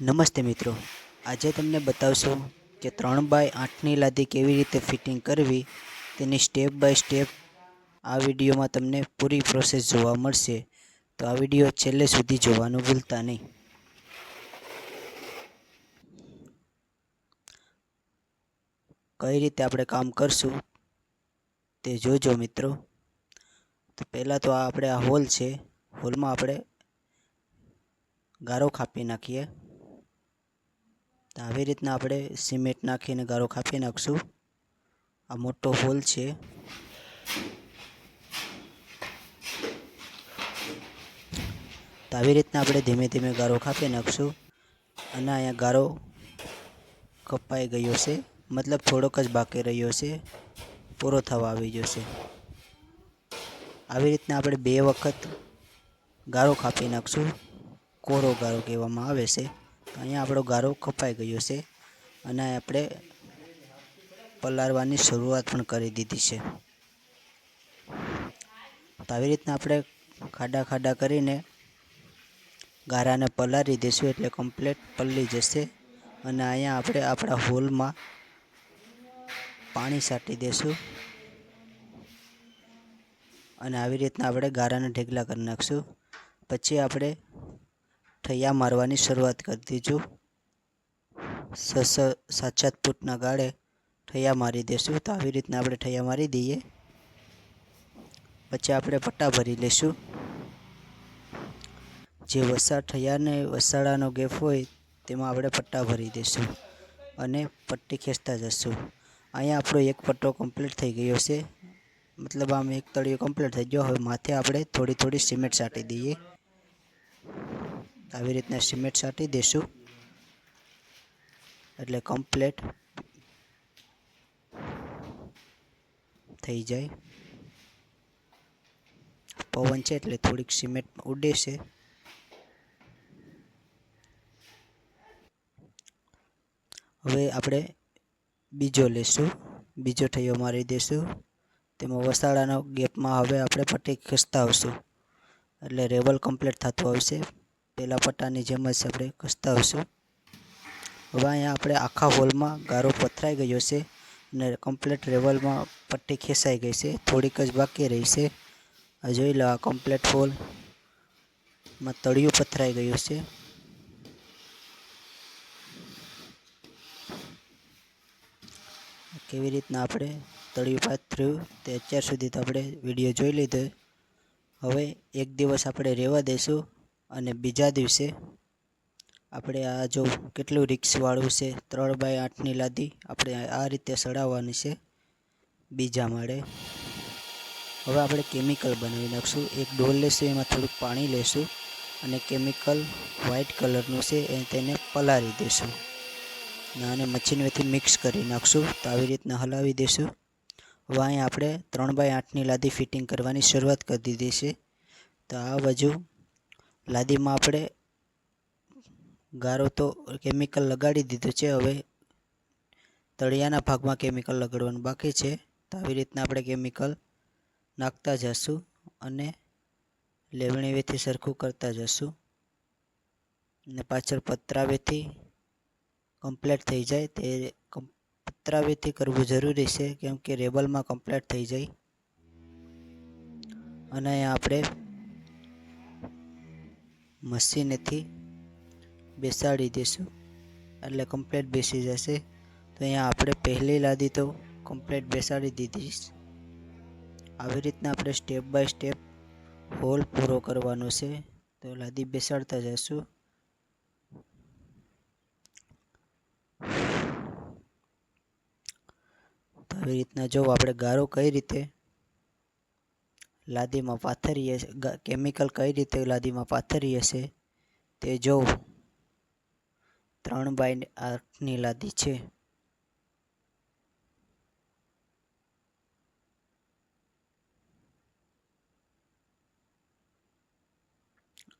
નમસ્તે મિત્રો, આજે તમને બતાવશું કે 3x8ની લાદી કેવી રીતે ફિટિંગ કરવી તેની સ્ટેપ બાય સ્ટેપ આ વિડીયોમાં તમને પૂરી પ્રોસેસ જોવા મળશે. તો આ વિડીયો છેલ્લે સુધી જોવાનું ભૂલતા નહીં. કઈ રીતે આપણે કામ કરશું તે જોજો મિત્રો. તો પહેલાં તો આપણે આ હોલ છે, હોલમાં આપણે ગારો કાપી નાખીએ. તો આવી રીતના આપણે સિમેન્ટ નાખીને ગારો કાપી નાખશું. આ મોટો હોલ છે. તો આવી રીતના આપણે ધીમે ધીમે ગારો કાપી નાખશું. અને અહીંયા ગારો કપાઈ ગયો છે, મતલબ થોડોક જ બાકી રહ્યો છે, પૂરો થવા આવી જશે. આવી રીતના આપણે 2 વખત ગારો કાપી નાખશું. કોરો ગારો કહેવામાં આવે છે. તો અહીંયા આપણો ગારો કપાઈ ગયો છે અને આપણે પલાળવાની શરૂઆત પણ કરી દીધી છે. તો આવી રીતના આપણે ખાડા ખાડા કરીને ગારાને પલાળી દઈશું એટલે કમ્પ્લીટ પલળી જશે. અને અહીંયા આપણે આપણા હોલમાં પાણી છાંટી દઈશું અને આવી રીતના આપણે ગારાને ઢેગલા કરી નાખશું. પછી આપણે ઠૈયા મારવાની શરૂઆત કરી દઈશું. 7-7 ફૂટના ગાળે ઠૈયા મારી દઈશું. તો આવી રીતના આપણે ઠૈયા મારી દઈએ. પછી આપણે પટ્ટા ભરી લઈશું. જે ઠૈયાને વસાડાનો ગેપ હોય તેમાં આપણે પટ્ટા ભરી દઈશું અને પટ્ટી ખેંચતા જઈશું. અહીંયા આપણો એક પટ્ટો કમ્પ્લીટ થઈ ગયો છે, મતલબ આમ એક તળિયો કમ્પ્લીટ થઈ ગયો. હવે માથે આપણે થોડી થોડી સિમેન્ટ છાંટી દઈએ. આવી રીતના સિમેન્ટ છાંટી દઈશું એટલે કમ્પ્લીટ થઈ જાય. પવન છે એટલે થોડીક સિમેન્ટ ઉડે છે. હવે આપણે બીજો લેશું, બીજો ઠૈયો મારી દઈશું. તેમાં વસાડાનો ગેપમાં હવે આપણે પટ્ટી ખસતા આવશું એટલે રેવલ કમ્પ્લીટ થતું આવશે. પહેલાં પટ્ટાની જેમ જ આપણે ખસતા આવશું. હવે અહીંયા આપણે આખા હોલમાં ગારો પથરાઈ ગયો છે અને કમ્પ્લીટ રેવલમાં પટ્ટી ખેંચાઈ ગઈ છે, થોડીક જ બાકી રહી છે. આ જોઈ લો, આ કમ્પ્લીટ હોલમાં તળિયું પથરાઈ ગયું છે. કેવી રીતના આપણે તળિયું પાથર્યું તે અત્યાર સુધી તો આપણે વિડીયો જોઈ લીધો. હવે એક દિવસ આપણે રહેવા દઈશું અને બીજા દિવસે આપણે આ જો કેટલું રિક્સવાળું છે, 3x8ની લાદી આપણે આ રીતે ચડાવવાની છે બીજા માળે. હવે આપણે કેમિકલ બનાવી નાખશું. એક ડોલ લેશું, એમાં થોડુંક પાણી લેશું અને કેમિકલ વ્હાઇટ કલરનું છે તેને પલાળી દઈશું અને મશીનથી મિક્સ કરી નાખશું. તો આવી રીતના હલાવી દઈશું. હવે અહીંયા આપણે 3x8ની લાદી ફિટિંગ કરવાની શરૂઆત કરી દીધી છે. તો આ બાજુ લાદીમાં આપણે ગારો તો કેમિકલ લગાડી દીધું છે. હવે તળિયાના ભાગમાં કેમિકલ લગાડવાનું બાકી છે. તો આવી રીતના આપણે કેમિકલ નાખતા જઈશું અને લેવણીવેથી સરખું કરતા જઈશું અને પાછળ પતરાવેથી કમ્પ્લીટ થઈ જાય. તે પતરાવેથી કરવું જરૂરી છે કેમ કે રેબલમાં કમ્પ્લીટ થઈ જાય. અને અહીંયા આપણે મશીનેથી બેસાડી દઈશું એટલે કમ્પ્લીટ બેસી જશે. તો અહીંયા આપણે પહેલી લાદી તો કમ્પ્લીટ બેસાડી દીધી. આવી રીતના આપણે સ્ટેપ બાય સ્ટેપ હોલ પૂરો કરવાનો છે. તો લાદી બેસાડતા જઈશું. તો આવી રીતના જો આપણે ગારો કઈ રીતે લાદીમાં પાથરીએ, કેમિકલ કઈ રીતે લાદીમાં પાથરીએ છે તે જો. 3x8ની લાદી છે.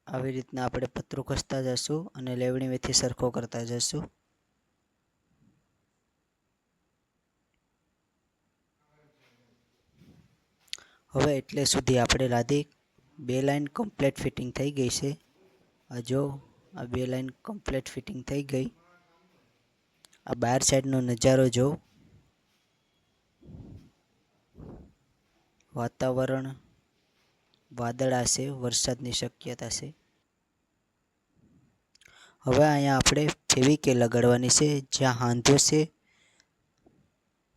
આવી રીતના આપણે પતરું ખસતા જઈશું અને લેવણીવેથી સરખો કરતા જઈશું. હવે એટલે સુધી આપણે લાદી 2 લાઈન કમ્પ્લીટ ફિટિંગ થઈ ગઈ છે. આ જો આ બે લાઈન કમ્પ્લીટ ફિટિંગ થઈ ગઈ. આ બહાર સાઈડનો નજારો જો. વાતાવરણ વાદળા છે, વરસાદની શક્યતા છે. હવે અહીંયા આપણે ફેવિકે લગાડવાની છે. જ્યાં હાંધો છે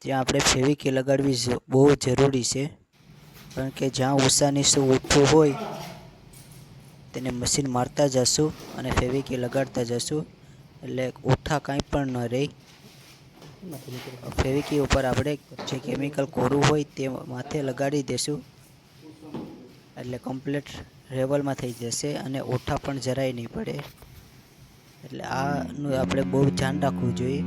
ત્યાં આપણે ફેવિકે લગાડવી બહુ જરૂરી છે. કારણ કે જ્યાં ઊંચા નીચે ઊઠું હોય તેને મશીન મારતા જશું અને ફેવિકે લગાડતા જશું, એટલે ઓઠા કાંઈ પણ ન રહે. ફેવિકી ઉપર આપણે જે કેમિકલ કોરું હોય તે માથે લગાડી દઈશું એટલે કમ્પ્લીટ લેવલમાં થઈ જશે અને ઓઠા પણ જરાય નહીં પડે. એટલે આનું આપણે બહુ ધ્યાન રાખવું જોઈએ.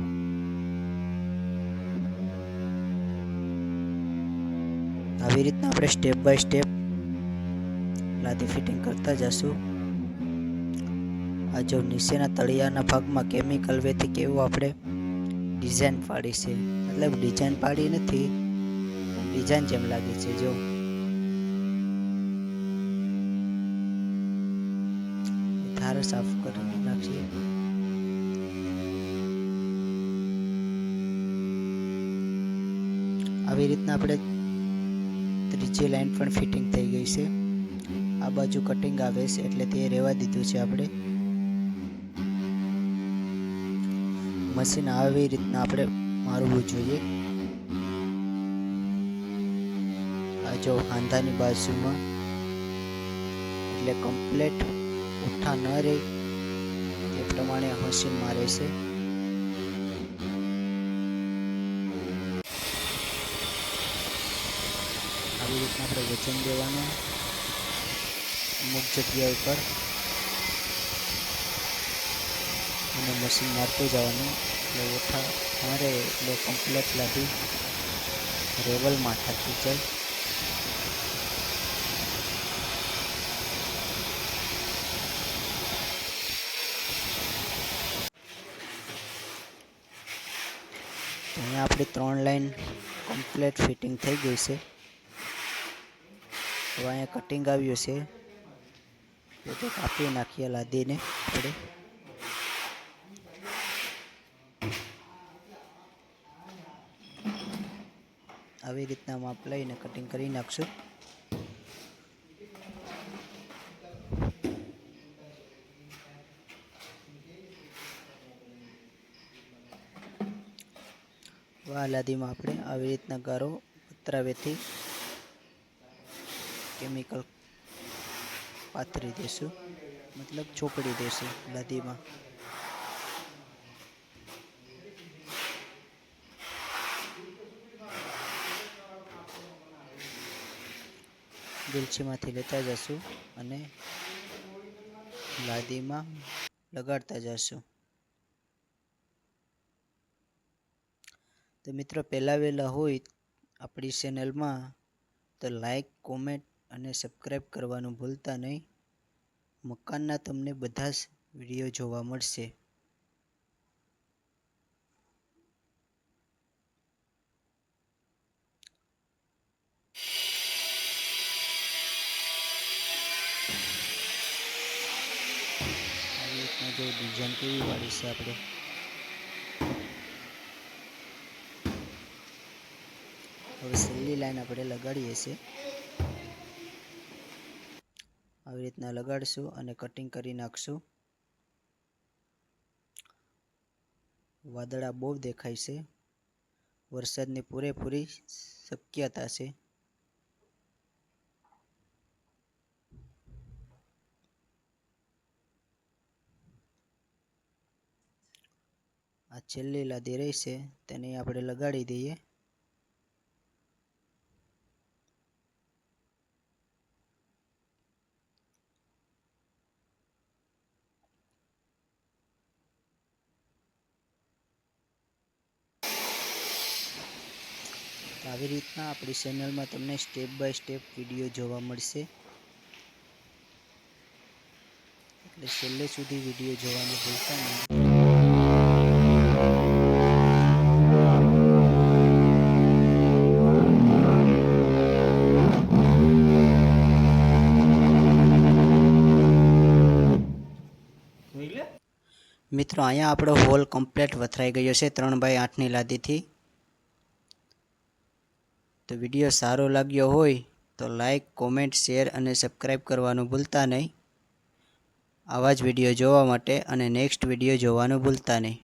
આવી રીતના આપણે સ્ટેપ બાય સ્ટેપ લાદી ફિટિંગ કરતા જશું. આ જો નીચેના તળિયાના ભાગમાં કેમિકલ વેથી કેવું આપણે ડિઝાઇન પાડી છે, મતલબ ડિઝાઇન પાડી નથી, ડિઝાઇન જેમ લાગે છે. જો ધાર સાફ કરી નાખીએ. આવી રીતના આપણે ત્રીજી લાઈન પણ ફિટિંગ થઈ ગઈ છે. આ બાજુ કટિંગ આવે છે એટલે તે રહેવા દીધું છે. આપણે મશીન આવી રીતના આપણે મારવું જોઈએ. આ જો હાંધાની બાજુમાં એટલે કમ્પ્લેટ ઉઠા ન રહે તે પ્રમાણે મશીન મારે છે. આવી રીતના આપણે વજન દેવાનું અમુક જગ્યા ઉપર અને મશીન મારતું જવાનું, એટલે ઓઠા મારે એટલે કમ્પ્લેટ લાદી લેવલમાં થાકી જાય. અહીંયા આપણી 3 લાઈન કમ્પ્લેટ ફિટિંગ થઈ ગઈ છે. હવે અહીંયા કટિંગ આવ્યું છે તો કાપી નાખીએ લાદીને આપણે. આવી રીતના માપ લઈને કટિંગ કરી નાખશું. આ લાદીમાં આપણે આવી રીતના ગારો પતરાવેથી કેમિકલ પાથરી દઈશું, મતલબ ચોપડી દઈશું લાદીમાં. દિલચીમાંથી લેતા જશું અને લાદીમાં લગાડતા જશું. તો મિત્રો, પહેલાં વહેલા હોય આપણી ચેનલમાં તો લાઈક, કોમેન્ટ અને સબસ્ક્રાઈબ કરવાનું ભૂલતા નહીં. મકાનના તમને બધા જ વિડીયો જોવા મળશે. આવી રીતના જો ડિઝાઇન કેવી વાળી છે આપણે. હવે છેલ્લી લાઈન આપણે લગાડીએ છીએ. આવી રીતના લગાડશું અને કટિંગ કરી નાખશું. વાદળા બહુ દેખાય છે, વરસાદની પૂરેપૂરી શક્યતા છે. આ છેલ્લી લાદી રહેશે તેને આપણે લગાડી દઈએ. આવી રીતના આપણી ચેનલમાં તમને સ્ટેપ બાય સ્ટેપ વિડીયો જોવા મળશે, એટલે છેલ્લે સુધી વિડીયો જોવાનું ભૂલતા નહીં. મિત્રો અહીંયા આપણો હોલ કમ્પ્લીટ વથરાઈ ગયો છે 3x8ની લાદીથી. તો વિડીયો સારો લાગ્યો હોય તો લાઈક, કોમેન્ટ, શેર અને સબસ્ક્રાઈબ કરવાનું ભૂલતા નહીં. આવા જ વિડીયો જોવા માટે અને નેક્સ્ટ વિડીયો જોવાનું ભૂલતા નહીં.